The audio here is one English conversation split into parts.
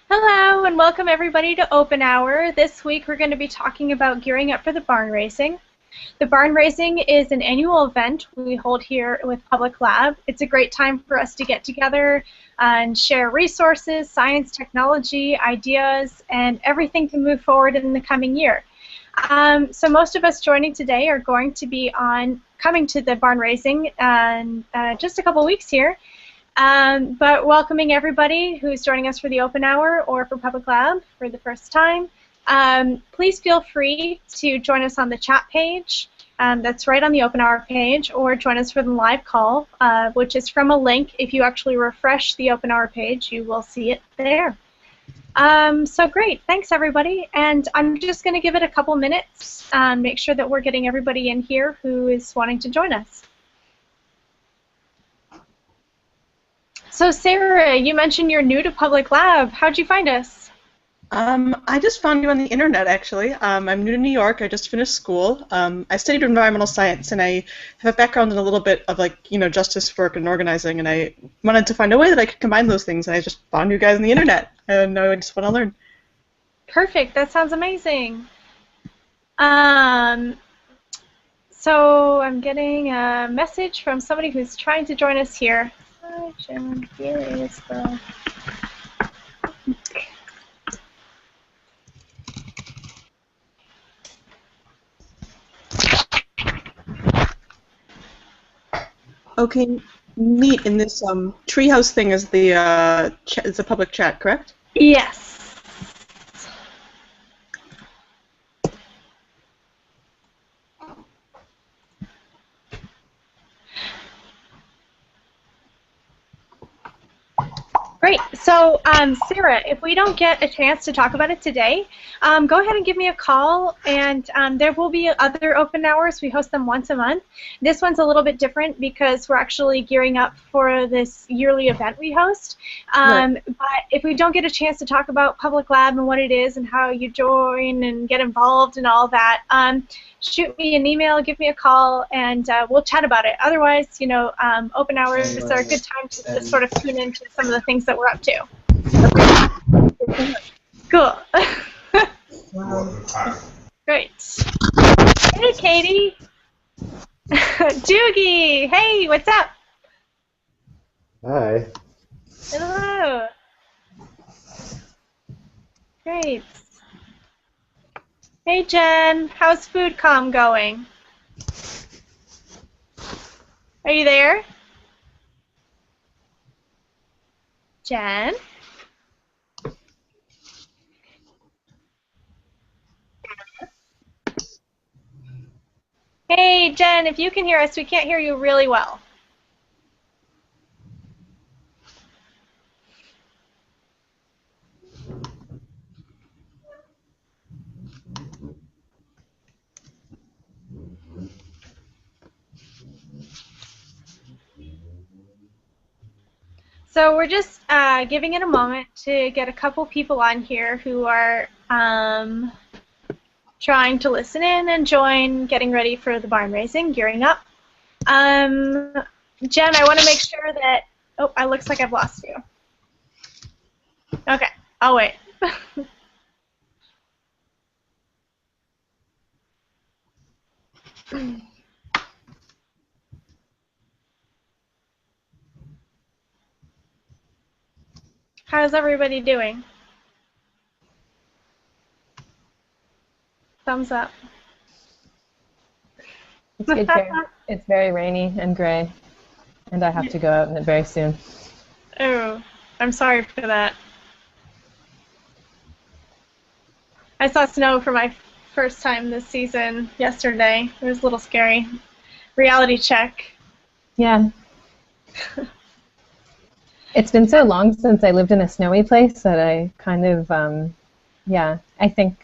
Hello and welcome everybody to OpenHour. This week we're going to be talking about gearing up for the barn raising. The barn raising is an annual event we hold here with Public Lab. It's a great time for us to get together and share resources, science, technology, ideas, and everything to move forward in the coming year. So most of us joining today are going to be coming to the barn raising in just a couple weeks here. But welcoming everybody who's joining us for the OpenHour or for Public Lab for the first time. Please feel free to join us on the chat page. That's right on the OpenHour page, or join us for the live call, which is from a link. If you actually refresh the OpenHour page, you will see it there. So great, thanks everybody. And I'm just going to give it a couple minutes, make sure that we're getting everybody in here who is wanting to join us. So Sarah, you mentioned you're new to Public Lab. How'd you find us? I just found you on the internet, actually. I'm new to New York. I just finished school. I studied environmental science, and I have a background in a little bit of, justice work and organizing, and I wanted to find a way that I could combine those things, and I just found you guys on the internet, and now I just want to learn. Perfect. That sounds amazing. So I'm getting a message from somebody who's trying to join us here. Hi, Jen. Here is the... Okay, neat. And this treehouse thing is is a public chat, correct? Yes. Great. So, Sarah, if we don't get a chance to talk about it today, go ahead and give me a call, and there will be other open hours. We host them once a month. This one's a little bit different because we're actually gearing up for this yearly event we host. Right. But if we don't get a chance to talk about Public Lab and what it is and how you join and get involved and all that, shoot me an email, give me a call, and we'll chat about it. Otherwise, open hours are a good time to just sort of tune into some of the things that we're up to. Cool. Great. Hey, Katie. Doogie. Hey, what's up? Hi. Hello. Great. Hey, Jen. How's FoodCom going? Are you there? Jen? Hey, Jen, if you can hear us, we can't hear you really well. So we're just giving it a moment to get a couple people on here who are trying to listen in and join, getting ready for the barn raising, gearing up. Jen, I want to make sure that... Oh, it looks like I've lost you. Okay, I'll wait. How's everybody doing? Thumbs up. It's good here. It's very rainy and gray, and I have to go out in it very soon. Oh, I'm sorry for that. I saw snow for my first time this season yesterday. It was a little scary. Reality check. Yeah. It's been so long since I lived in a snowy place that I kind of, yeah, I think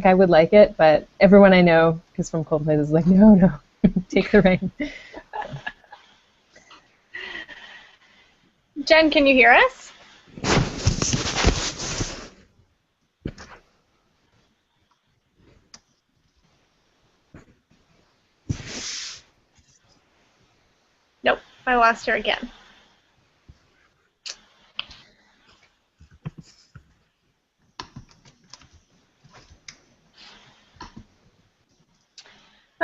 I would like it, but everyone I know who's from cold places is like, no, take the rain. Jen, can you hear us? Nope, I lost her again.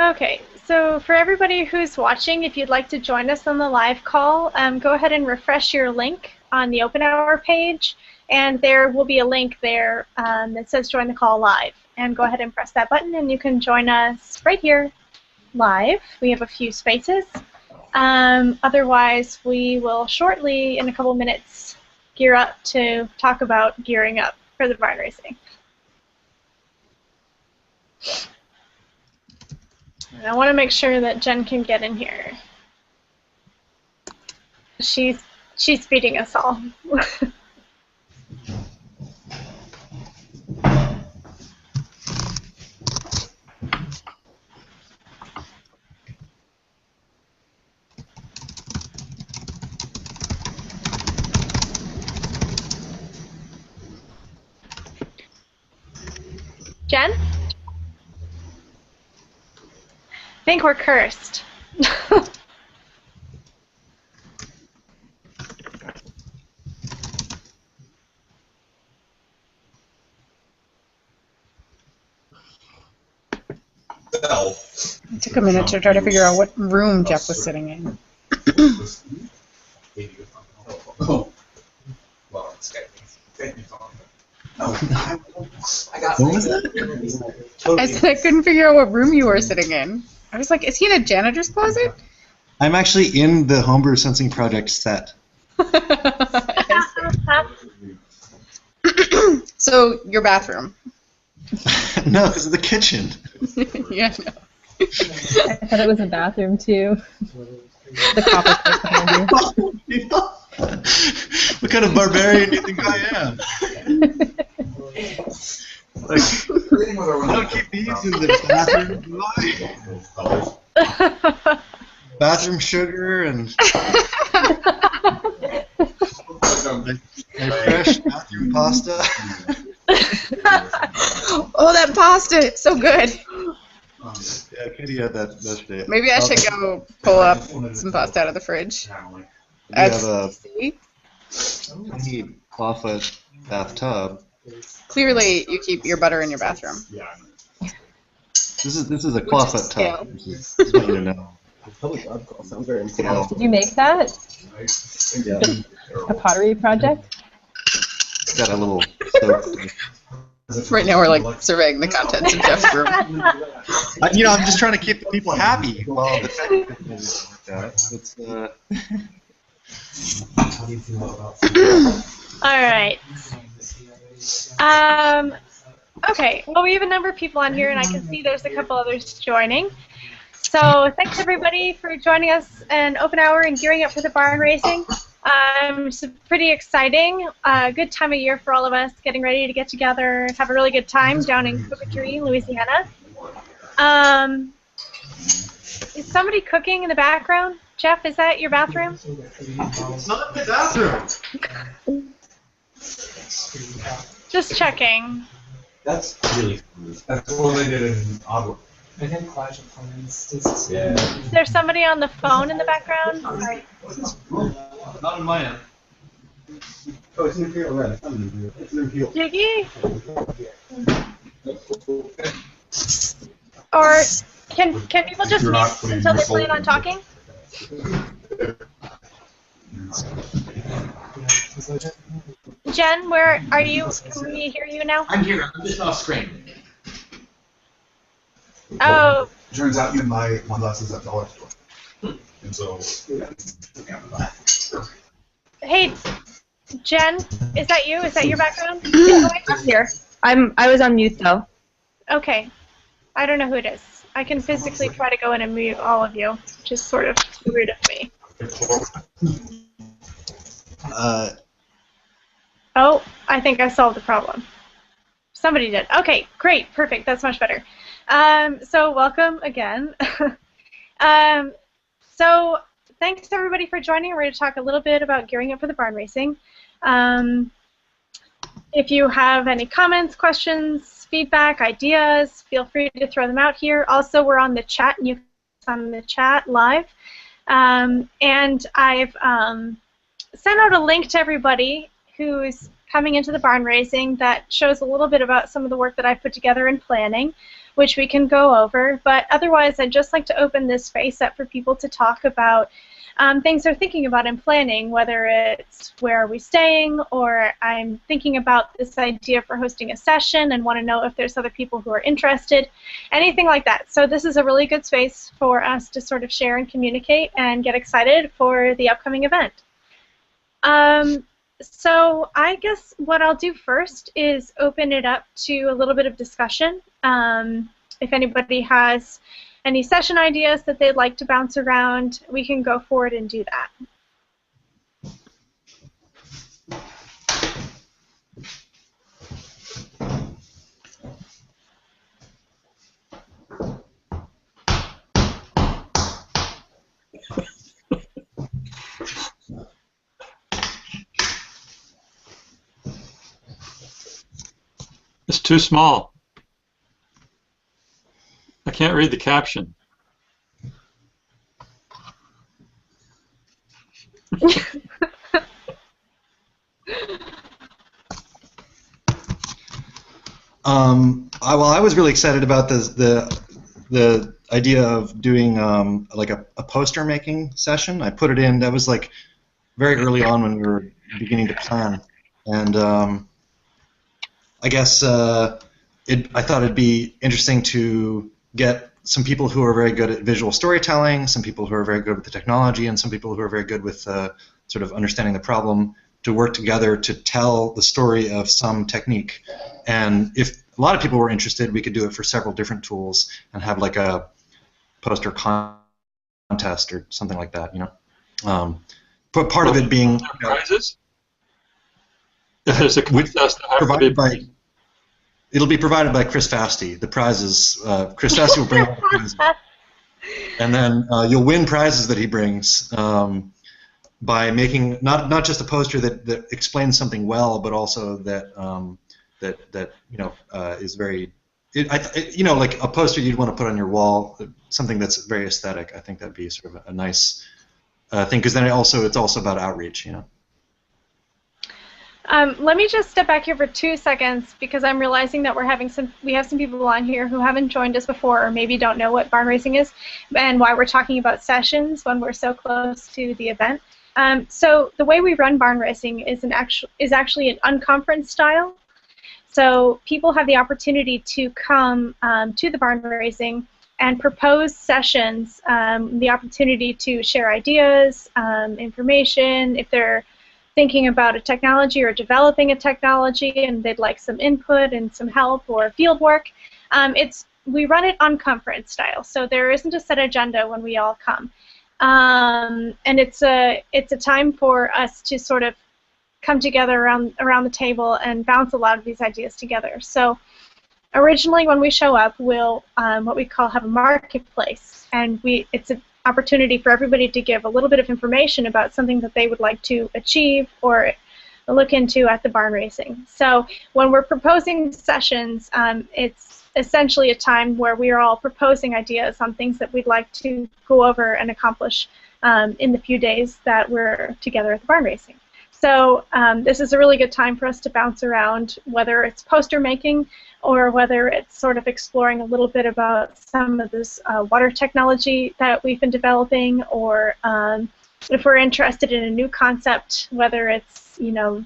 Okay, so for everybody who's watching, if you'd like to join us on the live call, go ahead and refresh your link on the OpenHour page, and there will be a link there that says join the call live. And go ahead and press that button, and you can join us right here live. We have a few spaces. Otherwise, we will shortly, in a couple minutes, gear up to talk about gearing up for the barn racing. And I want to make sure that Jen can get in here. She's feeding us all. Jen? I think we're cursed. It took a minute to try to figure out what room Jeff was sitting in. What was that? I said I couldn't figure out what room you were sitting in. I was like, is he in a janitor's closet? I'm actually in the Homebrew Sensing Project set. So, your bathroom. No, because of the kitchen. Yeah, no. I thought it was a bathroom too. The copper plate behind you. What kind of barbarian do you think I am? Like, I don't keep these in the bathroom, do I? Bathroom sugar and my fresh bathroom pasta. Oh, that pasta! It's so good. Yeah, Katie had that yesterday. Maybe I should go pull up some pasta out of the fridge. We have a tiny clawfoot bathtub. Clearly, you keep your butter in your bathroom. This is a clawfoot tub. Just want you to know. Public web call sounds very important. Did you make that? Yeah. A pottery project? It's got a little soap. Right now, we're like surveying the contents of Jeff's room. You know, I'm just trying to keep the people happy while the technical things like that. It's, How do you feel about All right. Okay, well, we have a number of people on here, and I can see there's a couple others joining. So thanks, everybody, for joining us in OpenHour and gearing up for the barn racing. It's pretty exciting. Good time of year for all of us, getting ready to get together, have a really good time down in Cookatory, Louisiana. Is somebody cooking in the background? Jeff, is that your bathroom? it's not my bathroom. Just checking. That's really cool. That's what they did in Ottawa. I think Clash of Clans is. Yeah. Is there somebody on the phone in the background? Sorry. Not on my end. Oh, it's an Imperial Red. It's not an Imperial. It's an Imperial. Jiggy? Or can people just mute until they plan on talking? Jen, where are you? Can we hear you now? I'm here. I'm just off screen. Oh, Turns out you buy one glasses at dollar store. And so, hey, Jen, is that you? Is that your background? I'm here. I was on mute though. Okay. I don't know who it is. I can physically try to go in and mute all of you, which is sort of rude of me. Oh, I think I solved the problem. Somebody did. Okay, great, perfect. That's much better. So welcome again. So thanks everybody for joining. We're going to talk a little bit about gearing up for the barn racing. If you have any comments, questions, feedback, ideas, feel free to throw them out here. Also, we're on the chat, and you can on the chat live. And I've sent out a link to everybody who's coming into the barn raising that shows a little bit about some of the work that I've put together in planning. which we can go over. But otherwise, I'd just like to open this space up for people to talk about things they're thinking about in planning, whether it's where are we staying, or I'm thinking about this idea for hosting a session and want to know if there's other people who are interested, anything like that. So this is a really good space for us to sort of share and communicate and get excited for the upcoming event. So I guess what I'll do first is open it up to a little bit of discussion. If anybody has any session ideas that they'd like to bounce around, we can go forward and do that. It's too small. I can't read the caption. Well, I was really excited about the idea of doing like a poster making session. I put it in. That was like very early on when we were beginning to plan, and I guess I thought it'd be interesting to get some people who are very good at visual storytelling, some people who are very good with the technology, and some people who are very good with sort of understanding the problem to work together to tell the story of some technique. And if a lot of people were interested, we could do it for several different tools and have like a poster contest or something like that, you know. But part of it being prizes. If there's a contest, provided by. It'll be provided by Chris Fasty. The prizes, Chris Fasty will bring all the prizes. And then you'll win prizes that he brings by making not just a poster that explains something well, but also that that you know is very, you know, like a poster you'd want to put on your wall, something that's very aesthetic. I think that'd be sort of a nice thing, because then it's also about outreach, you know. Let me just step back here for 2 seconds, because I'm realizing that we have some people on here who haven't joined us before, or maybe don't know what barn raising is and why we're talking about sessions when we're so close to the event. So the way we run barn raising is actually an unconference style. So people have the opportunity to come to the barn raising and propose sessions, the opportunity to share ideas, information, if they're thinking about a technology or developing a technology and they'd like some input and some help or field work. We run it unconference style, so there isn't a set agenda when we all come. And it's a time for us to sort of come together around the table and bounce a lot of these ideas together. So originally when we show up, we'll what we call have a marketplace, and it's an opportunity for everybody to give a little bit of information about something that they would like to achieve or look into at the barn raising. So when we're proposing sessions, it's essentially a time where we are all proposing ideas on things that we'd like to go over and accomplish in the few days that we're together at the barn raising. So this is a really good time for us to bounce around, whether it's poster making or whether it's sort of exploring a little bit about some of this water technology that we've been developing, or if we're interested in a new concept, whether it's, you know,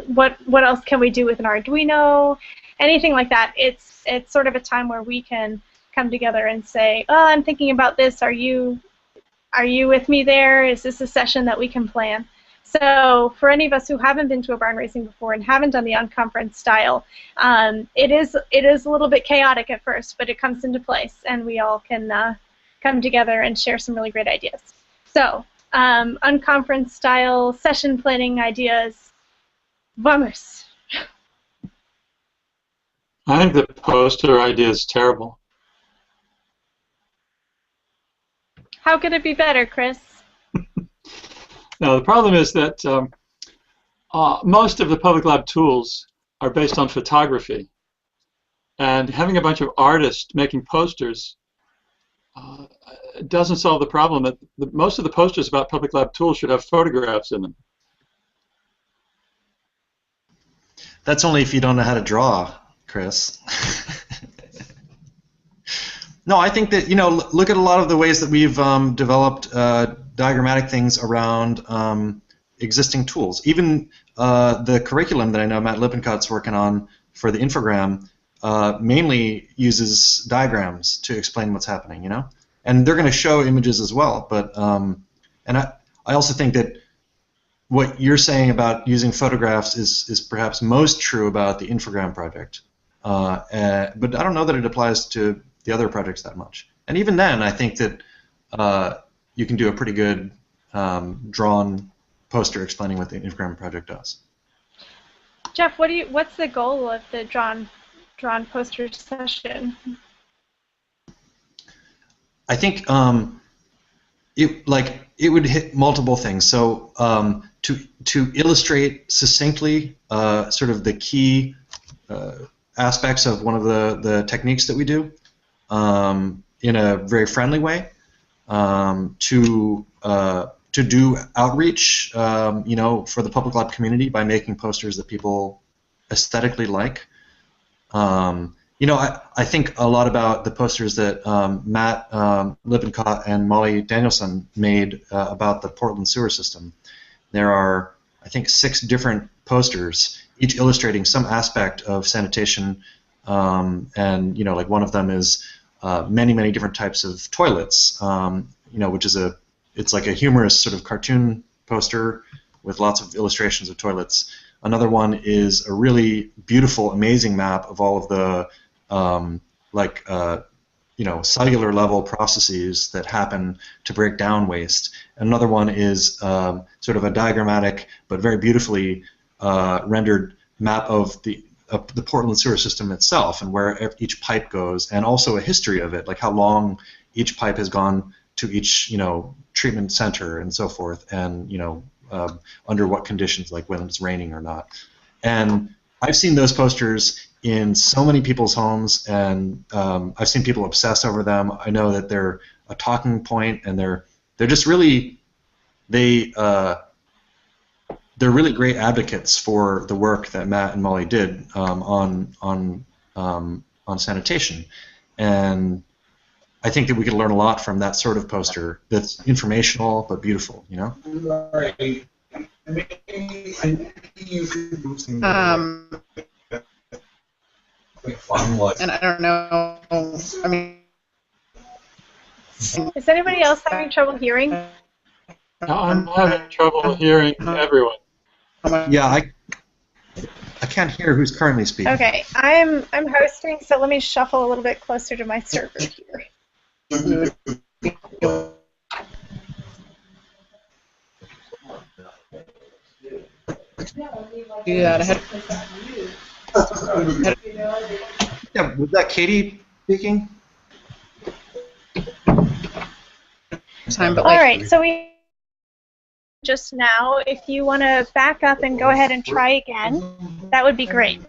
what else can we do with an Arduino, anything like that. It's sort of a time where we can come together and say, oh, I'm thinking about this. Are you with me there? Is this a session that we can plan? So for any of us who haven't been to a barn raising before and haven't done the unconference style, it is a little bit chaotic at first, but it comes into place, and we all can come together and share some really great ideas. So unconference style session planning ideas. Vamos. I think the poster idea is terrible. How could it be better, Chris? Now, the problem is that most of the public lab tools are based on photography, and having a bunch of artists making posters doesn't solve the problem. That most of the posters about public lab tools should have photographs in them. That's only if you don't know how to draw, Chris. No, I think that, look at a lot of the ways that we've developed diagrammatic things around existing tools. Even the curriculum that I know Matt Lippincot's working on for the infogram mainly uses diagrams to explain what's happening, And they're going to show images as well, but and I also think that what you're saying about using photographs is perhaps most true about the infogram project, but I don't know that it applies to the other projects that much. And even then, I think that you can do a pretty good drawn poster explaining what the infogram project does. Jeff, what's the goal of the drawn poster session? I think it would hit multiple things. So to illustrate succinctly sort of the key aspects of one of the techniques that we do in a very friendly way, to do outreach, for the public lab community by making posters that people aesthetically like. I think a lot about the posters that Matt Lippincott and Molly Danielson made about the Portland sewer system. There are, I think, 6 different posters, each illustrating some aspect of sanitation, and like one of them is many, many different types of toilets, which is it's like a humorous sort of cartoon poster with lots of illustrations of toilets. Another one is a really beautiful, amazing map of all of the cellular level processes that happen to break down waste. Another one is sort of a diagrammatic but very beautifully rendered map of the Portland sewer system itself and where each pipe goes, and also a history of it, like how long each pipe has gone to each treatment center and so forth, and under what conditions, like when it's raining or not. And I've seen those posters in so many people's homes, and I've seen people obsess over them. I know that they're a talking point, and they're just really they're really great advocates for the work that Matt and Molly did on sanitation. And I think that we could learn a lot from that sort of poster that's informational but beautiful, Right. And I don't know. I mean, Is anybody else having trouble hearing? I'm having trouble hearing everyone. Yeah, I can't hear who's currently speaking. Okay, I'm hosting, so let me shuffle a little bit closer to my server here. Yeah, Yeah, was that Katie speaking? All right, so we just now, if you want to back up and go ahead and try again, that would be great.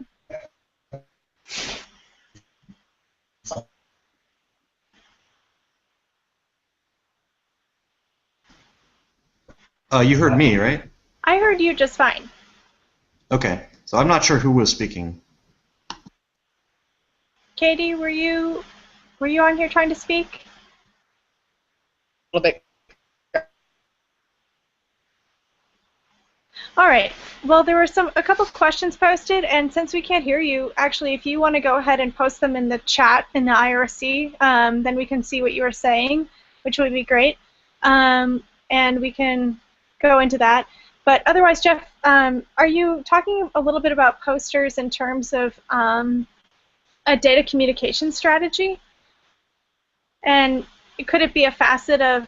You heard me, right? I heard you just fine. Okay, so I'm not sure who was speaking. Katie, were you on here trying to speak? A little bit. All right. Well, there were a couple of questions posted, and since we can't hear you, actually, if you want to go ahead and post them in the chat in the IRC, then we can see what you were saying, which would be great, and we can go into that. But otherwise, Jeff, are you talking a little bit about posters in terms of a data communication strategy? And could it be a facet of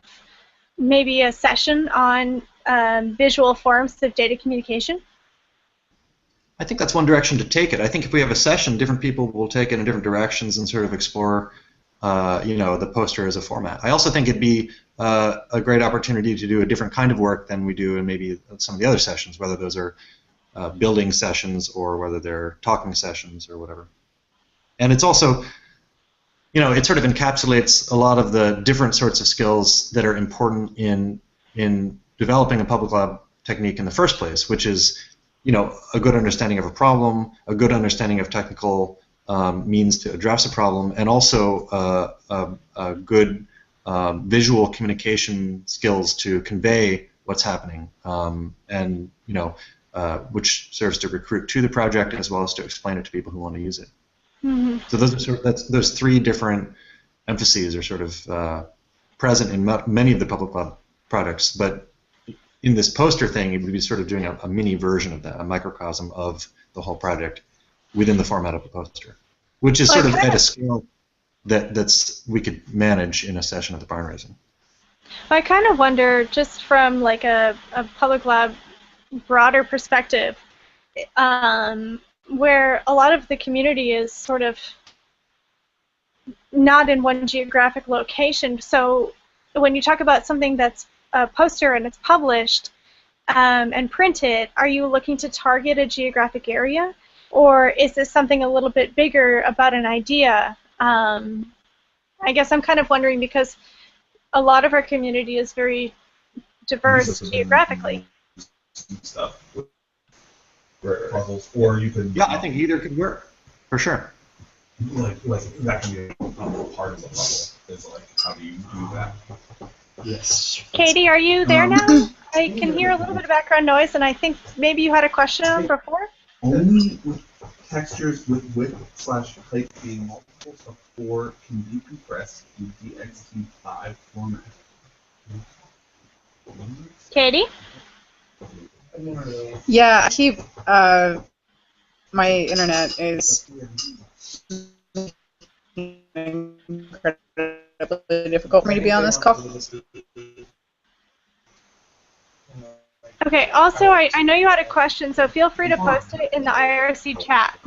maybe a session on visual forms of data communication? I think that's one direction to take it. I think if we have a session, different people will take it in different directions and sort of explore, the poster as a format. I also think it'd be a great opportunity to do a different kind of work than we do in maybe some of the other sessions, whether those are building sessions or whether they're talking sessions or whatever. And it's also, it sort of encapsulates a lot of the different sorts of skills that are important in developing a public lab technique in the first place, which is, a good understanding of a problem, a good understanding of technical means to address a problem, and also a good visual communication skills to convey what's happening, and which serves to recruit to the project as well as to explain it to people who want to use it. Mm-hmm. So those three different emphases are sort of present in many of the public cloud products, but in this poster thing, it would be sort of doing a mini version of that, a microcosm of the whole project within the format of a poster, which is sort of at a scale that's we could manage in a session at the Barnraising. I kind of wonder, just from like a public lab broader perspective, where a lot of the community is sort of not in one geographic location. So when you talk about something that's a poster and it's published and printed, are you looking to target a geographic area? Or is this something a little bit bigger about an idea? I guess I'm kind of wondering, because a lot of our community is very diverse geographically. Stuff. Puzzles, or you could. Yeah, I think either could work, for sure. Like that can be a part of the puzzle. Is like, how do you do that? Yes. Katie, are you there now? I can hear a little bit of background noise, and I think maybe you had a question before? Only with textures with width/height being multiples of 4 can be compressed in DXT5 format. Katie? Yeah, I keep, my internet is incredibly difficult for me to be on this call. Okay, also, I know you had a question, so feel free to post it in the IRC chat.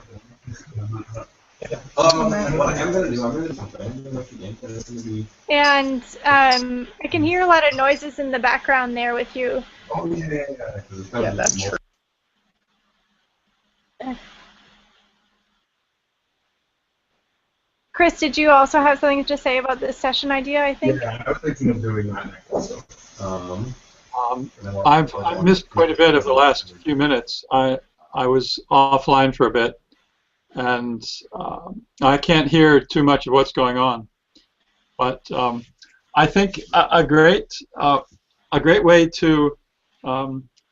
And I can hear a lot of noises in the background there with you. Oh, yeah. Yeah, that's true. Chris, did you also have something to say about this session idea, I think? Yeah, I was thinking of doing that next. I've missed quite a bit of the last few minutes. I was offline for a bit, and I can't hear too much of what's going on. But I think a great way to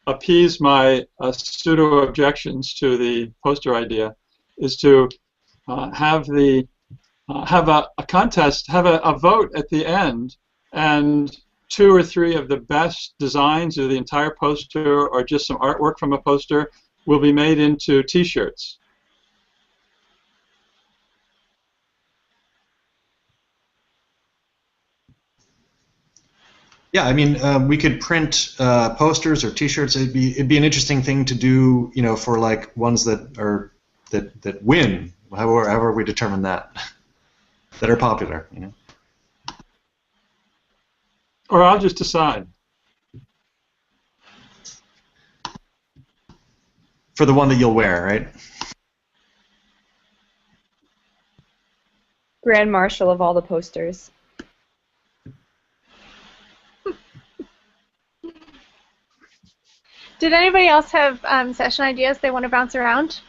appease my pseudo objections to the poster idea is to have a contest, have a vote at the end, and 2 or 3 of the best designs of the entire poster, or just some artwork from a poster, will be made into T-shirts. Yeah, I mean, we could print posters or T-shirts. It'd be an interesting thing to do, for like ones that are that win, however we determine that, that are popular, Or I'll just decide. For the one that you'll wear, right? Grand Marshal of all the posters. Did anybody else have session ideas they want to bounce around?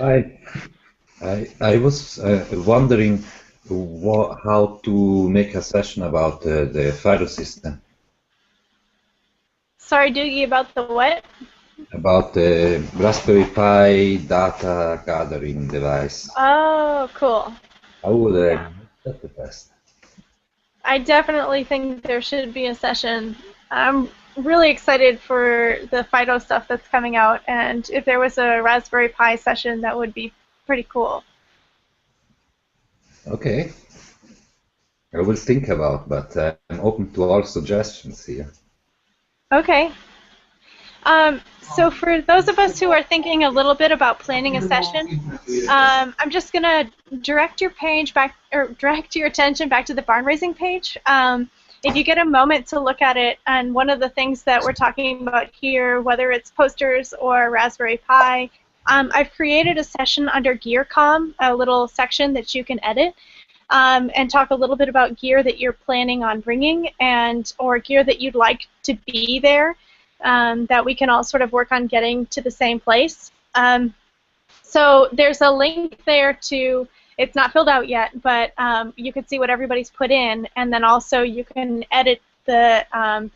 I was wondering how to make a session about the FIDO system. Sorry, Doogie, about the what? About the Raspberry Pi data gathering device. Oh, cool. How would I make that the best? I definitely think there should be a session. I'm really excited for the FIDO stuff that's coming out, and if there was a Raspberry Pi session, that would be pretty cool. Okay. I will think about, but I'm open to all suggestions here. Okay. So for those of us who are thinking a little bit about planning a session, I'm just going to direct your attention back to the Barnraising page. If you get a moment to look at it, and one of the things that we're talking about here, whether it's posters or Raspberry Pi, I've created a session under GearCom, a little section that you can edit. and talk a little bit about gear that you're planning on bringing or gear that you'd like to be there, that we can all sort of work on getting to the same place. So there's a link there to, it's not filled out yet, but you can see what everybody's put in, and then also you can edit the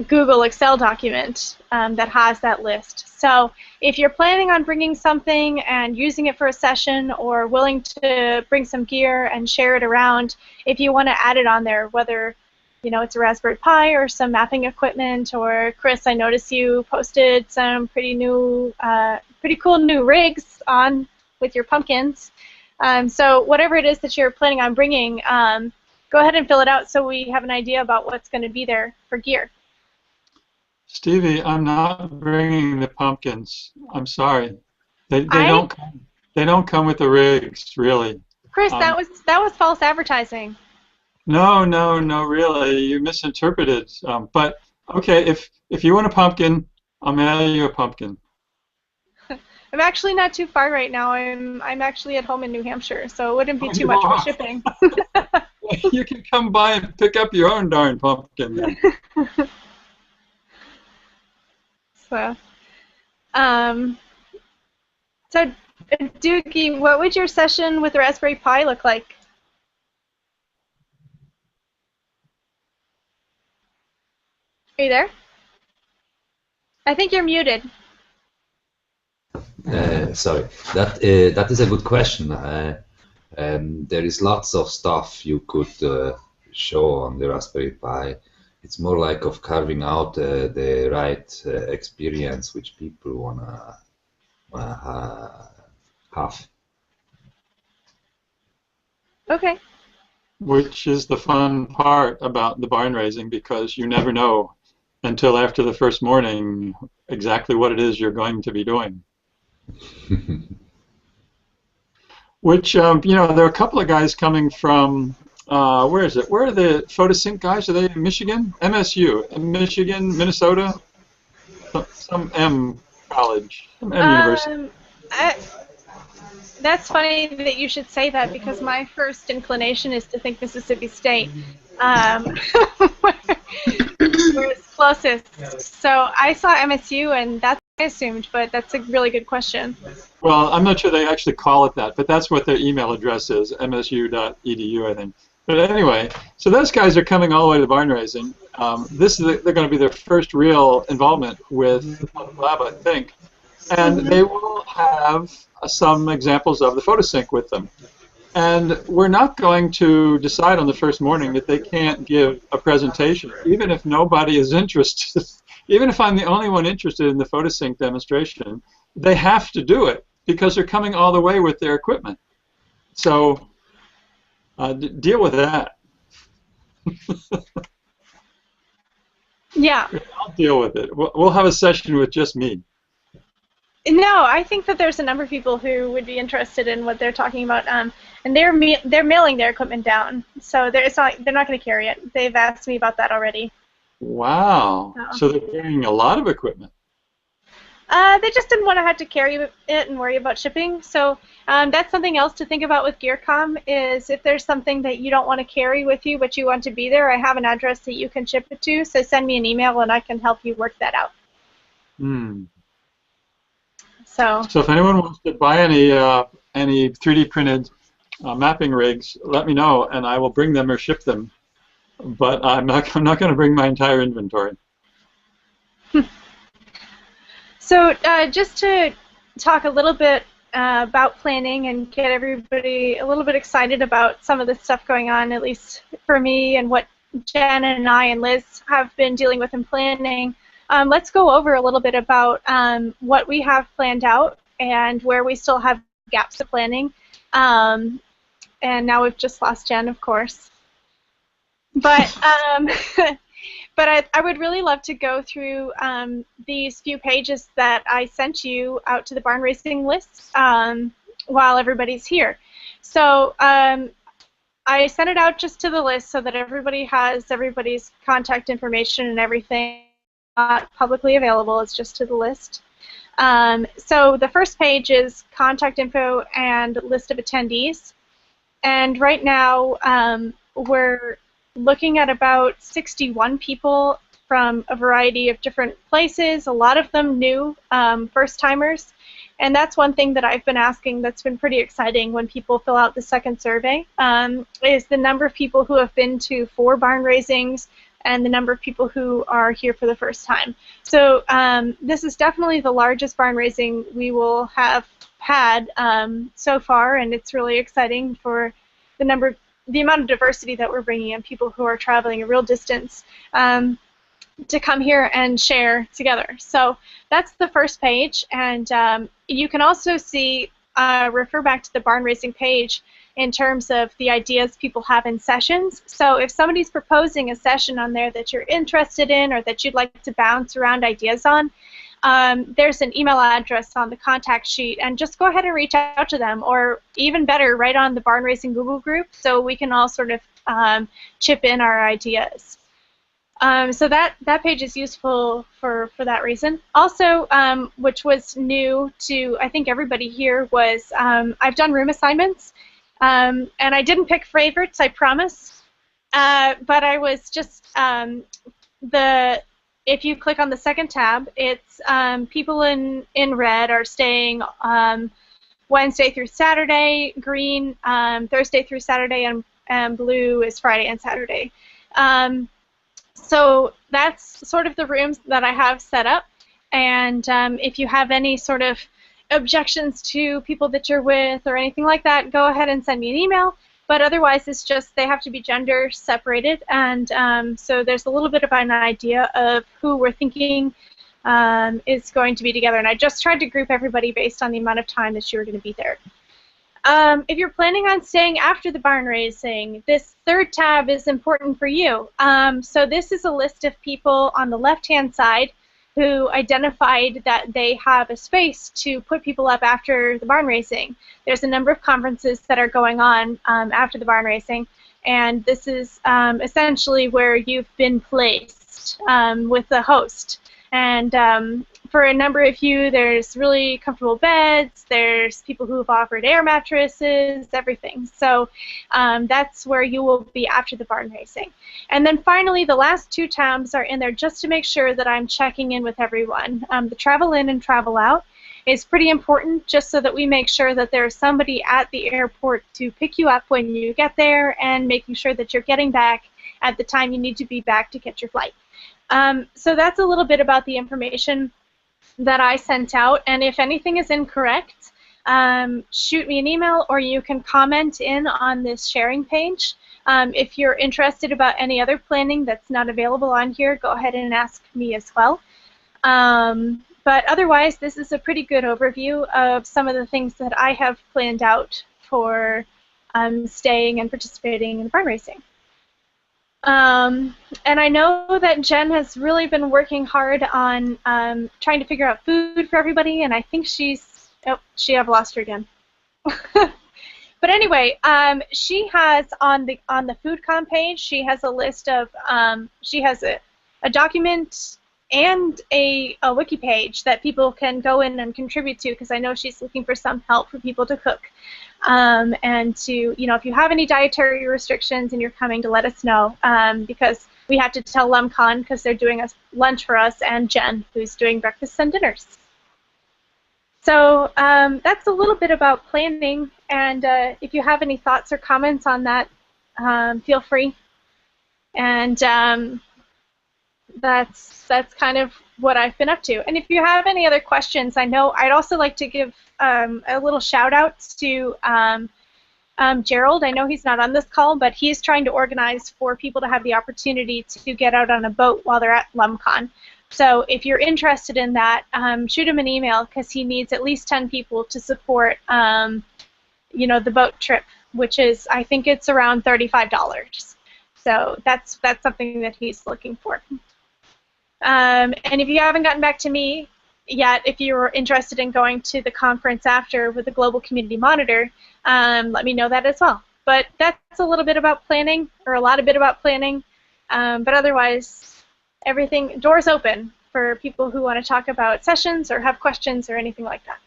Google Excel document that has that list. So if you're planning on bringing something and using it for a session, or willing to bring some gear and share it around, if you want to add it on there, whether it's a Raspberry Pi or some mapping equipment, or Chris, I noticed you posted some pretty cool new rigs on with your pumpkins. So whatever it is that you're planning on bringing, go ahead and fill it out so we have an idea about what's going to be there for gear. Stevie, I'm not bringing the pumpkins. I'm sorry. They don't come with the rigs, really. Chris, that was false advertising. No, really. You misinterpreted. But okay, if you want a pumpkin, I'll mail you a pumpkin. I'm actually not too far right now. I'm actually at home in New Hampshire, so it wouldn't be too much for shipping. You can come by and pick up your own darn pumpkin then. So Doogie, what would your session with the Raspberry Pi look like? Are you there? I think you're muted. Sorry, that is a good question. There is lots of stuff you could show on the Raspberry Pi. It's more like of carving out the right experience which people wanna have. Okay. Which is the fun part about the barn raising, because you never know until after the first morning exactly what it is you're going to be doing. Which, there are a couple of guys coming from, where is it? Where are the PhotoSync guys? Are they in Michigan? MSU, Michigan, Minnesota? Some M college, some M university. That's funny that you should say that, because my first inclination is to think Mississippi State. Where it's closest. So I saw MSU, and that's what I assumed, but that's a really good question. Well, I'm not sure they actually call it that, but that's what their email address is, msu.edu, I think. But anyway, so those guys are coming all the way to barn raising. They're going to be their first real involvement with the public lab, I think. And they will have some examples of the PhotoSync with them. And we're not going to decide on the first morning that they can't give a presentation, even if nobody is interested. Even if I'm the only one interested in the PhotoSync demonstration, they have to do it because they're coming all the way with their equipment. So deal with that. Yeah. I'll deal with it. We'll have a session with just me. No, I think that there's a number of people who would be interested in what they're talking about, and they're mailing their equipment down, so they're not going to carry it. They've asked me about that already. Wow. So they're carrying a lot of equipment. They just didn't want to have to carry it and worry about shipping. So that's something else to think about with GearCom, is if there's something that you don't want to carry with you but you want to be there, I have an address that you can ship it to, so send me an email and I can help you work that out. So if anyone wants to buy any 3D printed mapping rigs, let me know and I will bring them or ship them. But I'm not going to bring my entire inventory. So just to talk a little bit about planning and get everybody a little bit excited about some of the stuff going on, at least for me and what Jen and I and Liz have been dealing with in planning, let's go over a little bit about what we have planned out and where we still have gaps of planning. And now we've just lost Jen, of course. But but I would really love to go through these few pages that I sent you out to the barn racing list while everybody's here. So I sent it out just to the list so that everybody has everybody's contact information and everything not publicly available. It's just to the list. So the first page is contact info and list of attendees. And right now we're looking at about 61 people from a variety of different places, a lot of them new, first-timers. And that's one thing that I've been asking that's been pretty exciting when people fill out the second survey, is the number of people who have been to 4 barn raisings and the number of people who are here for the first time. So this is definitely the largest barn raising we will have had so far, and it's really exciting for the amount of diversity that we're bringing in, people who are traveling a real distance to come here and share together. So that's the first page, and you can also see, refer back to the barn raising page in terms of the ideas people have in sessions. So if somebody's proposing a session on there that you're interested in or that you'd like to bounce around ideas on, there's an email address on the contact sheet, and just go ahead and reach out to them, or even better, write on the Barn Raising Google group so we can all sort of chip in our ideas. So that page is useful for that reason. Also, which was new to I think everybody here, was I've done room assignments, and I didn't pick favorites, I promise. But I was just if you click on the second tab, it's people in red are staying Wednesday through Saturday, green Thursday through Saturday, and blue is Friday and Saturday. So that's sort of the rooms that I have set up, and if you have any sort of objections to people that you're with or anything like that, go ahead and send me an email. But otherwise, it's just they have to be gender separated, and so there's a little bit of an idea of who we're thinking is going to be together. And I just tried to group everybody based on the amount of time that you're going to be there. If you're planning on staying after the barn raising, this third tab is important for you. So this is a list of people on the left-hand side who identified that they have a space to put people up after the barn raising. There's a number of conferences that are going on after the barn raising, and this is essentially where you've been placed with the host. And for a number of you, there's really comfortable beds, there's people who have offered air mattresses, everything. So that's where you will be after the barn raising. And then finally, the last 2 tabs are in there just to make sure that I'm checking in with everyone. The travel in and travel out is pretty important, just so that we make sure that there's somebody at the airport to pick you up when you get there, and making sure that you're getting back at the time you need to be back to catch your flight. So that's a little bit about the information that I sent out, and if anything is incorrect, shoot me an email, or you can comment in on this sharing page. If you're interested about any other planning that's not available on here, go ahead and ask me as well. But otherwise, this is a pretty good overview of some of the things that I have planned out for staying and participating in the barn racing. And I know that Jen has really been working hard on trying to figure out food for everybody, and I think I've lost her again. But anyway, she has on the FoodCom page, she has a list of, she has a document and a wiki page that people can go in and contribute to, because I know she's looking for some help for people to cook. And to, if you have any dietary restrictions and you're coming, to let us know, because we have to tell LumCon, because they're doing a lunch for us, and Jen, who's doing breakfasts and dinners. So that's a little bit about planning, and if you have any thoughts or comments on that, feel free. And that's kind of what I've been up to. And if you have any other questions, I know I'd also like to give a little shout out to Gerald. I know he's not on this call, but he's trying to organize for people to have the opportunity to get out on a boat while they're at LumCon. So if you're interested in that, shoot him an email, because he needs at least 10 people to support the boat trip, which is, I think it's around $35. So that's something that he's looking for. And if you haven't gotten back to me yet, if you're interested in going to the conference after with the Global Community Monitor, let me know that as well. But that's a little bit about planning, or a lot of bit about planning. But otherwise, everything, doors open. for people who want to talk about sessions or have questions or anything like that.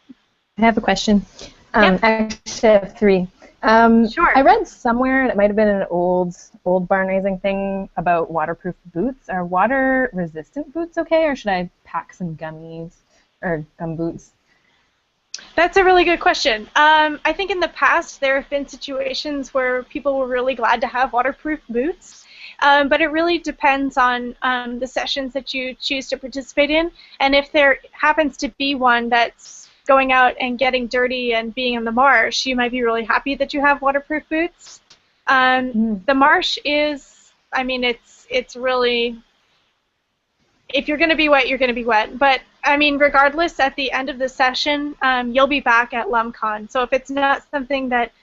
I have a question. Actually, I have three. Sure. I read somewhere, and it might have been an old barn raising thing about waterproof boots. Are water-resistant boots okay, or should I pack some gummies or gum boots? That's a really good question. I think in the past there have been situations where people were really glad to have waterproof boots, but it really depends on the sessions that you choose to participate in, and if there happens to be one that's going out and getting dirty and being in the marsh, you might be really happy that you have waterproof boots. The marsh is, I mean, it's really, if you're going to be wet, you're going to be wet. But, I mean, regardless, at the end of the session, you'll be back at LumCon. So if it's not something that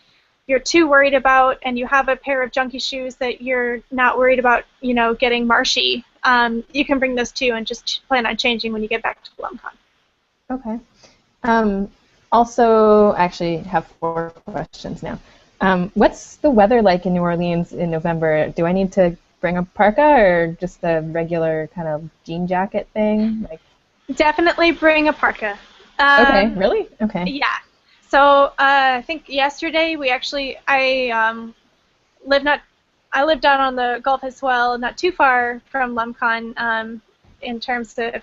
you're too worried about and you have a pair of junky shoes that you're not worried about, you know, getting marshy, you can bring those too and just plan on changing when you get back to LumCon. Okay. Also, actually have 4 questions now. What's the weather like in New Orleans in November? Do I need to bring a parka or just a regular kind of jean jacket thing? Like, definitely bring a parka. Okay, really? Okay. Yeah. So I think yesterday we actually, I live down on the Gulf as well, not too far from LumCon in terms of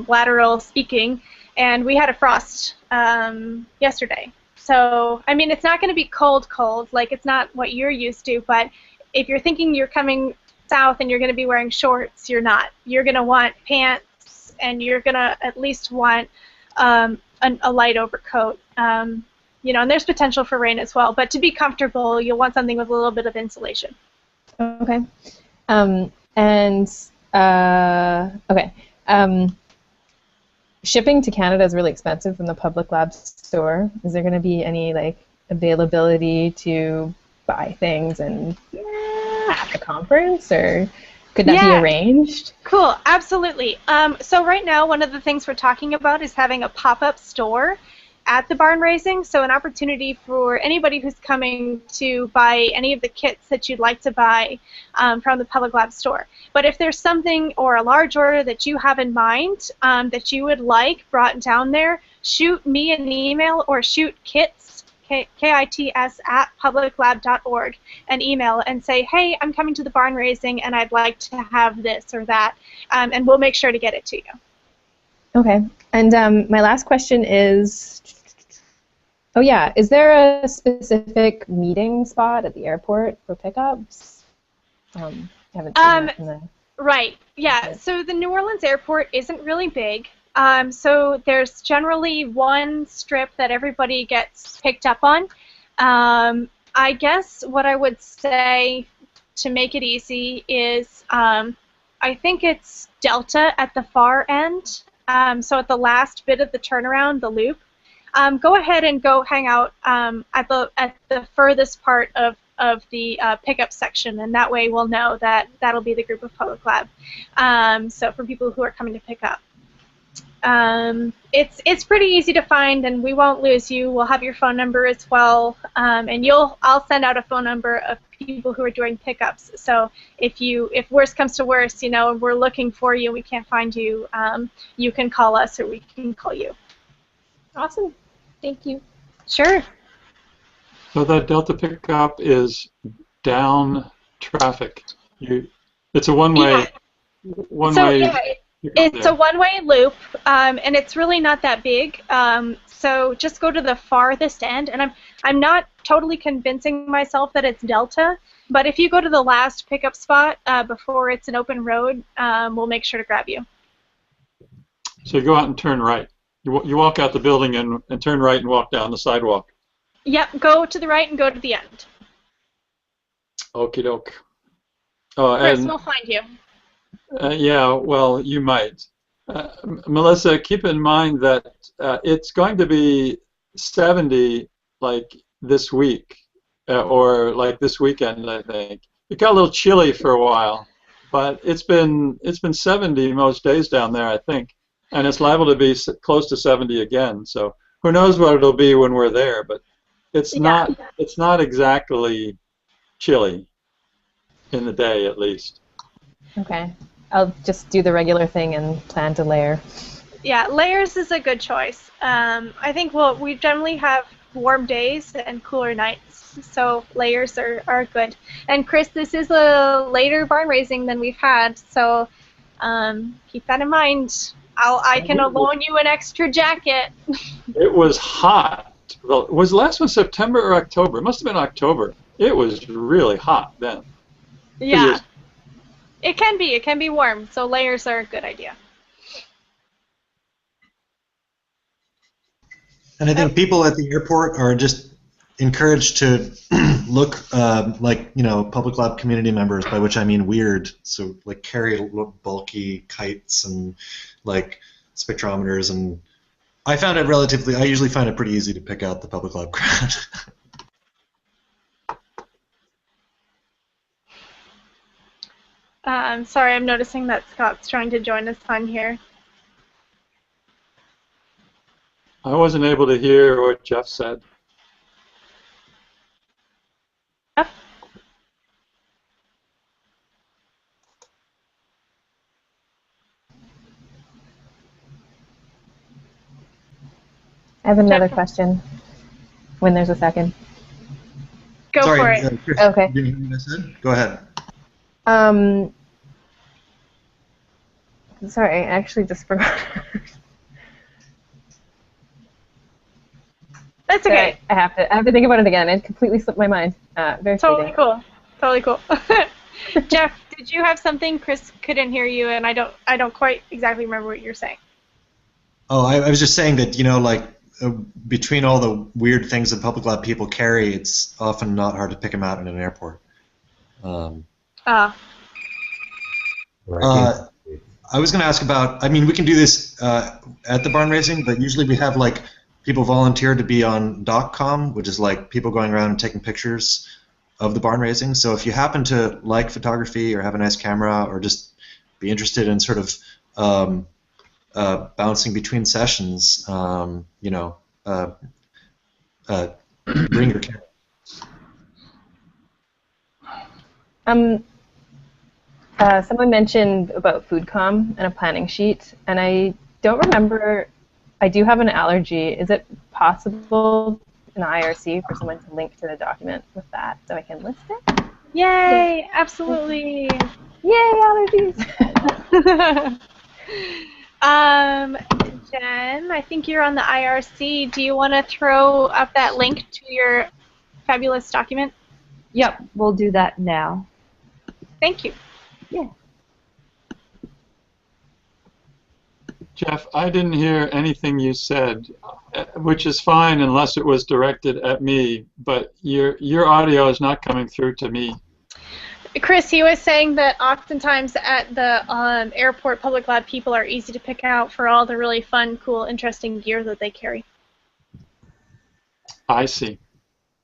lateral speaking, and we had a frost yesterday. So, I mean, it's not going to be cold, like it's not what you're used to, but if you're thinking you're coming south and you're going to be wearing shorts, you're not. You're going to want pants, and you're going to at least want a light overcoat. You know, and there's potential for rain as well, but to be comfortable, you'll want something with a little bit of insulation. Okay. Shipping to Canada is really expensive from the public lab store. Is there going to be any like availability to buy things and at the conference, or could that be arranged? Cool, absolutely. So right now, one of the things we're talking about is having a pop-up store at the Barnraising, so an opportunity for anybody who's coming to buy any of the kits that you'd like to buy from the Public Lab store. But if there's something or a large order that you have in mind that you would like brought down there, shoot me an email or shoot kits, K-I-T-S, at publiclab.org, an email and say, hey, I'm coming to the Barnraising and I'd like to have this or that, and we'll make sure to get it to you. Okay. And my last question is, is there a specific meeting spot at the airport for pickups? Haven't seen that in the... Right, yeah. So the New Orleans airport isn't really big. So there's generally one strip that everybody gets picked up on. I guess what I would say to make it easy is I think it's Delta at the far end. So at the last bit of the turnaround, the loop, go ahead and go hang out at the furthest part of the pickup section, and that way we'll know that that'll be the group of Public Lab. So for people who are coming to pick up, it's pretty easy to find, and we won't lose you. We'll have your phone number as well, and I'll send out a phone number of people who are doing pickups. So if worst comes to worst, you know, we're looking for you and we can't find you, you can call us or we can call you. Awesome. Thank you. Sure. So that Delta pickup is down traffic. It's a one-way. It's a one-way loop, and it's really not that big. So just go to the farthest end, and I'm not totally convincing myself that it's Delta, but if you go to the last pickup spot before it's an open road, we'll make sure to grab you. So you go out and turn right. You walk out the building and turn right and walk down the sidewalk. Yep, go to the right and go to the end. Okie doke. Chris, we'll find you. Yeah, well, you might. Melissa, keep in mind that it's going to be 70 like this week, or like this weekend, I think. It got a little chilly for a while, but it's been 70 most days down there, I think, and it's liable to be close to 70 again. So who knows what it'll be when we're there, but it's not exactly chilly in the day, at least. Okay. I'll just do the regular thing and plan to layer. Yeah, layers is a good choice. I think we generally have warm days and cooler nights, so layers are good. And Chris, this is a later barn raising than we've had, so keep that in mind. I can loan you an extra jacket. It was hot. Well, was the last one September or October? It must have been October. It was really hot then. Yeah. It can be warm, so layers are a good idea. And I think people at the airport are just encouraged to look like, public lab community members, by which I mean weird. So like carry bulky kites and like spectrometers, and I usually find it pretty easy to pick out the public lab crowd. Sorry, I'm noticing that Scott's trying to join us on here. I wasn't able to hear what Jeff said. Jeff? I have another question when there's a second. Go for it. Chris, Okay. Did you hear what I said? Go ahead. Sorry, I actually just forgot. That's okay. Sorry, I have to think about it again. It completely slipped my mind. Very Totally fleeting. cool. Jeff, did you have something? Chris couldn't hear you, and I don't quite exactly remember what you're saying. Oh, I was just saying that, between all the weird things that public lab people carry, it's often not hard to pick them out in an airport. I was going to ask about, we can do this at the barn raising, but usually we have people volunteer to be on .com, which is people going around and taking pictures of the barn raising. So if you happen to like photography or have a nice camera or just be interested in sort of bouncing between sessions, bring your camera. Someone mentioned about FoodCom and a planning sheet, and I don't remember. I do have an allergy. Is it possible in IRC for someone to link to the document with that so I can list it? Yay! Absolutely. Yay, allergies! Jen, I think you're on the IRC. Do you want to throw up that link to your fabulous document? Yep, we'll do that now. Thank you. Yeah. Jeff, I didn't hear anything you said, which is fine unless it was directed at me, but your audio is not coming through to me. Chris, he was saying that oftentimes at the airport, public lab people are easy to pick out for all the really fun, cool, interesting gear that they carry. I see.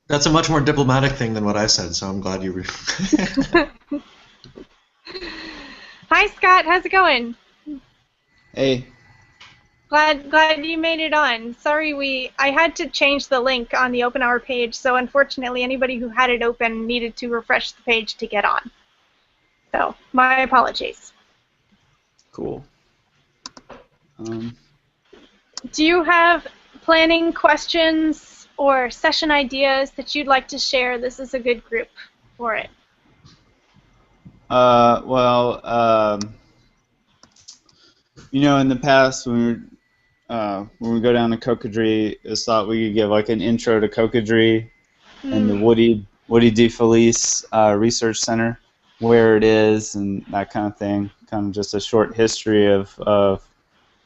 That's a much more diplomatic thing than what I said, so I'm glad you... Hi, Scott. How's it going? Hey. Glad you made it on. Sorry, I had to change the link on the OpenHour page, so unfortunately anybody who had it open needed to refresh the page to get on. So, my apologies. Cool. Do you have planning questions or session ideas that you'd like to share? This is a good group for it. In the past when we go down to cocodrie, it's thought we could give an intro to cocodrie and the Woody D. Felice Research Center, where it is and that kind of thing. Kind of just a short history of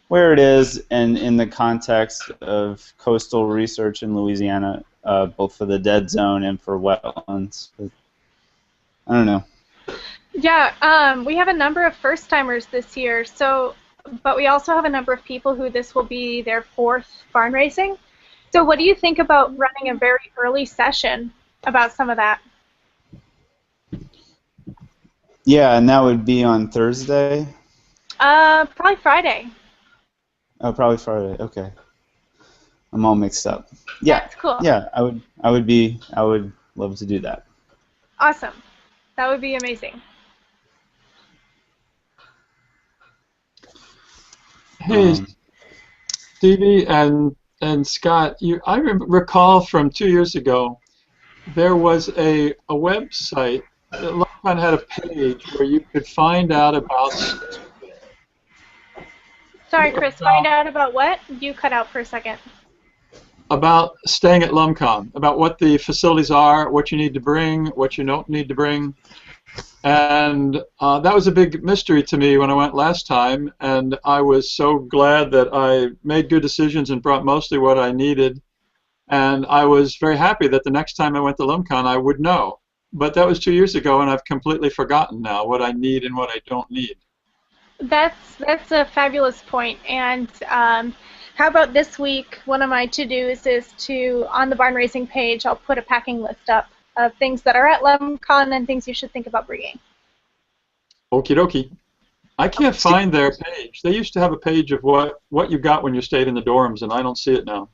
where it is and in the context of coastal research in Louisiana, both for the dead zone and for wetlands. But I don't know. Yeah, we have a number of first-timers this year, but we also have a number of people who this will be their 4th barn raising. So what do you think about running a very early session about some of that? Yeah, and that would be on Thursday? Probably Friday. Oh, probably Friday. Okay. I'm all mixed up. Yeah. That's cool. Yeah, I would love to do that. Awesome. That would be amazing. Hey, Stevie and Scott, I recall from 2 years ago there was a website that Lifetime had a page where you could find out about Sorry, Chris. Find out about what? You cut out for a second. about staying at LumCon, about what the facilities are, what you need to bring, what you don't need to bring. And that was a big mystery to me when I went last time, and I was so glad that I made good decisions and brought mostly what I needed. And I was very happy that the next time I went to LumCon I would know. But that was 2 years ago, and I've completely forgotten now what I need and what I don't need. That's a fabulous point. And how about this week? One of my to-dos is to, on the Barnraising page, I'll put a packing list up of things that are at LumCon and things you should think about bringing. Okie dokie. I can't find their page. They used to have a page of what you got when you stayed in the dorms, and I don't see it now.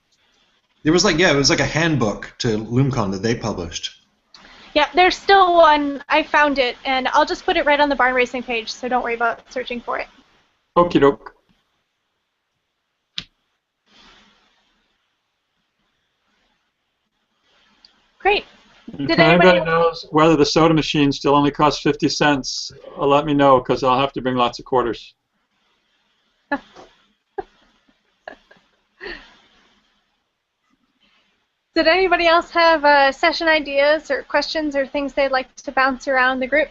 There was it was like a handbook to LumCon that they published. Yeah, there's still one. I found it, and I'll just put it right on the Barnraising page, so don't worry about searching for it. Okie doke. Great. If anybody knows whether the soda machine still only costs 50 cents, let me know, because I'll have to bring lots of quarters. Did anybody else have session ideas or questions or things they'd like to bounce around the group?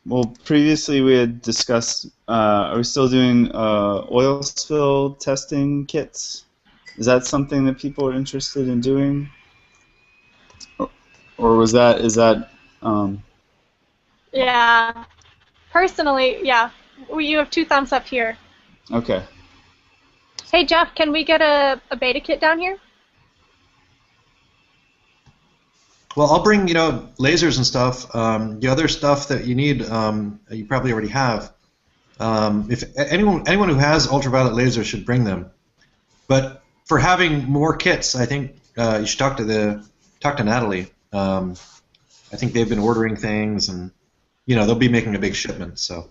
Well, previously we had discussed, are we still doing oil spill testing kits? Is that something that people are interested in doing? Or is that... Yeah. Personally, yeah. You have 2 thumbs up here. Okay. Hey, Jeff, can we get a beta kit down here? Well, I'll bring, lasers and stuff. The other stuff that you need, you probably already have. If anyone who has ultraviolet lasers should bring them. But for having more kits, I think you should talk to Natalie. I think they've been ordering things, and they'll be making a big shipment. So.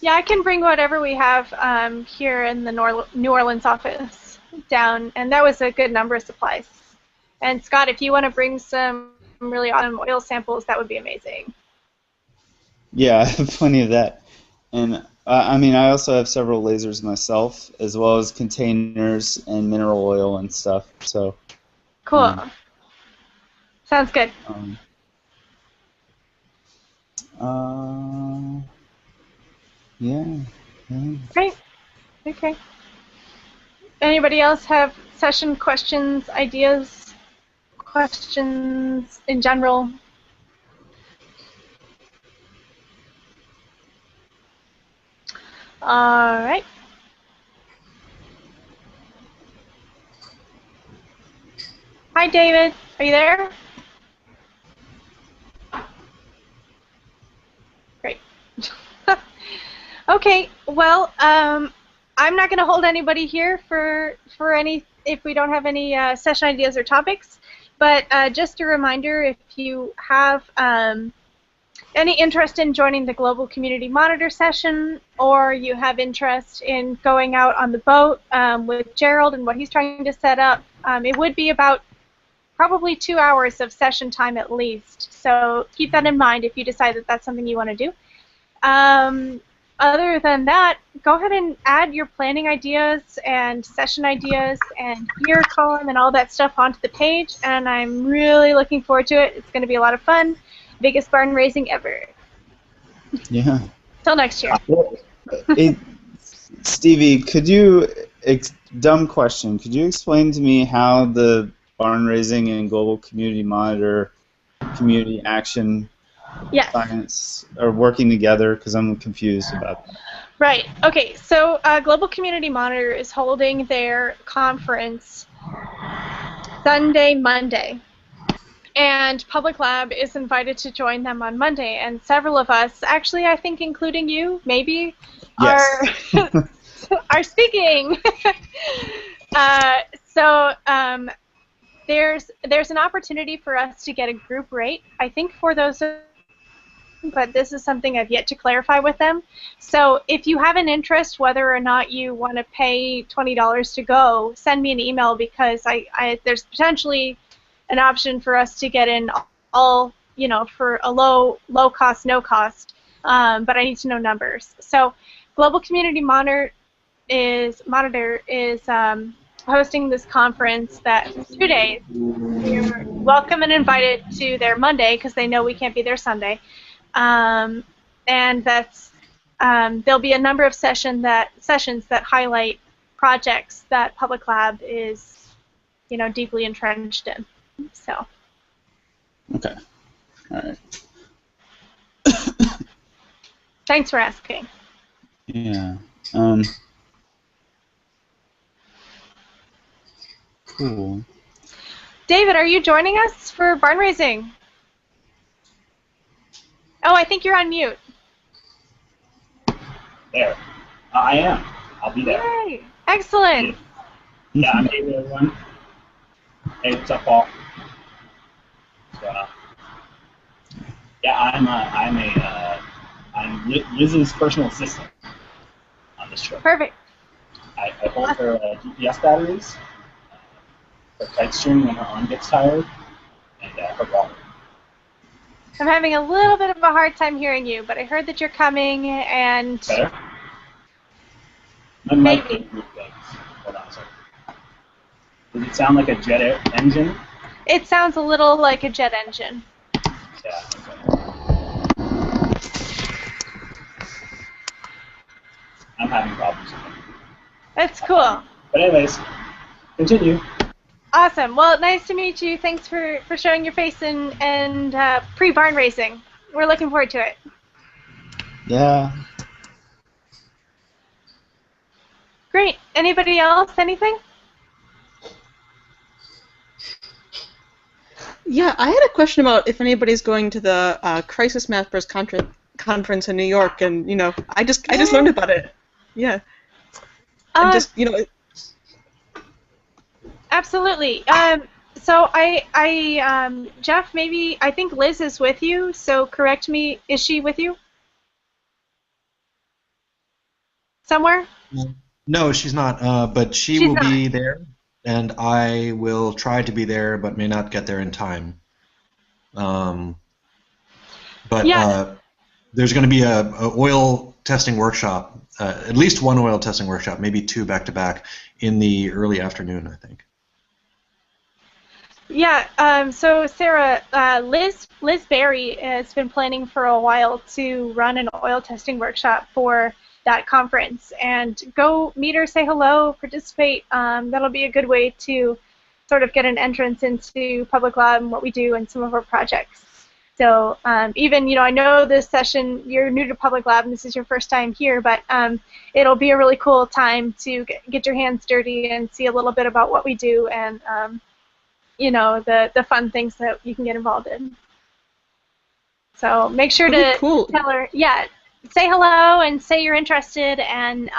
Yeah, I can bring whatever we have here in the New Orleans office down, and that was a good number of supplies. And Scott, if you want to bring some really awesome oil samples, that would be amazing. Yeah, I have plenty of that. And I also have several lasers myself, as well as containers and mineral oil and stuff. So. Cool. Sounds good. Yeah. Great. Okay. Anybody else have session questions, ideas? Questions in general? All right. Hi, David. Are you there? Great. Okay. Well, I'm not going to hold anybody here for any if we don't have any session ideas or topics. But just a reminder, if you have any interest in joining the Global Community Monitor session, or you have interest in going out on the boat with Gerald and what he's trying to set up, it would be about probably 2 hours of session time at least. So keep that in mind if you decide that that's something you want to do. Other than that, go ahead and add your planning ideas and session ideas and gear column and all that stuff onto the page, and I'm really looking forward to it. It's going to be a lot of fun. Biggest barn raising ever. Yeah. Till next year. Hey, Stevie, dumb question, could you explain to me how the barn raising and Global Community Monitor community action science are working together, because I'm confused about that. Right. Okay. So Global Community Monitor is holding their conference Sunday, Monday, and Public Lab is invited to join them on Monday. And several of us, actually, I think including you, maybe, are speaking. There's an opportunity for us to get a group rate. I think for those but this is something I've yet to clarify with them. So if you have an interest, whether or not you want to pay $20 to go, send me an email, because there's potentially an option for us to get in all, for a low cost, no cost, but I need to know numbers. So Global Community Monitor is hosting this conference that's 2 days. You're welcome and invited to their Monday, because they know we can't be there Sunday. And that's there'll be a number of sessions that highlight projects that Public Lab is, deeply entrenched in. So. Okay. All right. Thanks for asking. Yeah. Cool. David, are you joining us for Barnraising? Oh, I think you're on mute. There. I am. I'll be there. Yay! Excellent. Yeah, I'm David, everyone. Hey, what's up, Paul? What's going on? Yeah, I'm Liz's personal assistant on this trip. Perfect. I hold her GPS batteries, her kite string when her arm gets tired, and her water. I'm having a little bit of a hard time hearing you, but I heard that you're coming, and better? Maybe. Hold on a second. Does it sound like a jet engine? It sounds a little like a jet engine. Yeah. Okay. I'm having problems with it. That's cool. But anyways, continue. Awesome. Well, nice to meet you. Thanks for showing your face and pre-barn raising. We're looking forward to it. Yeah. Great. Anybody else? Anything? Yeah, I had a question about if anybody's going to the Crisis Mappers conference in New York, and I just learned about it. Yeah. And just Absolutely. So Jeff, maybe I think Liz is with you. So correct me. Is she with you? Somewhere? No, she's not. But she will be there, and I will try to be there, but may not get there in time. But there's going to be a oil testing workshop, at least one oil testing workshop, maybe two back to back, in the early afternoon, I think. Yeah. So Sarah, Liz Berry has been planning for a while to run an oil testing workshop for that conference, and go meet her, say hello, participate. That'll be a good way to sort of get an entrance into Public Lab and what we do and some of our projects. So even, I know this session, you're new to Public Lab and this is your first time here, but it'll be a really cool time to get your hands dirty and see a little bit about what we do and, the fun things that you can get involved in. So make sure to tell her, say hello and say you're interested, and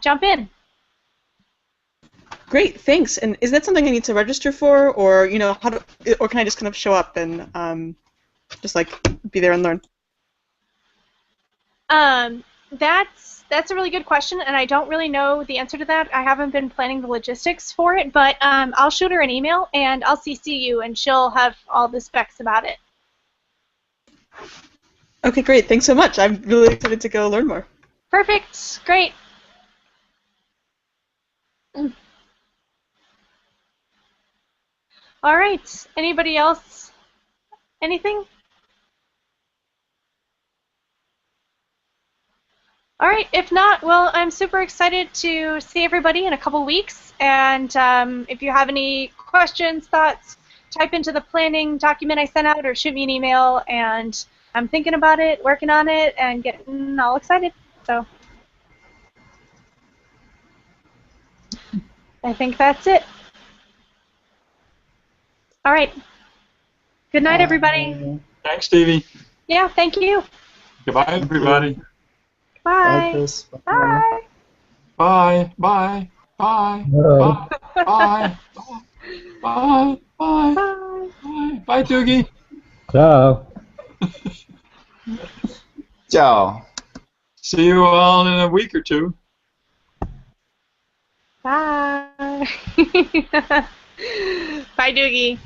jump in. Great, thanks. And is that something I need to register for, or or can I just kind of show up and just like be there and learn? That's a really good question, and I don't really know the answer to that. I haven't been planning the logistics for it, but I'll shoot her an email and I'll CC you, and she'll have all the specs about it. Okay, great. Thanks so much. I'm really excited to go learn more. Perfect. Great. All right. Anybody else? Anything? All right. If not, well, I'm super excited to see everybody in a couple weeks. And if you have any questions, thoughts, type into the planning document I sent out or shoot me an email. And I'm thinking about it, working on it, and getting all excited. So I think that's it. All right. Good night, everybody. Thanks, Stevie. Yeah, thank you. Goodbye, everybody. Bye. Chris. Bye. Bye. Bye. Bye. No. Bye. Bye. Bye. Bye. Bye. Bye. Bye, Doogie. Ciao. Ciao. See you all in a week or two. Bye. Bye, Doogie.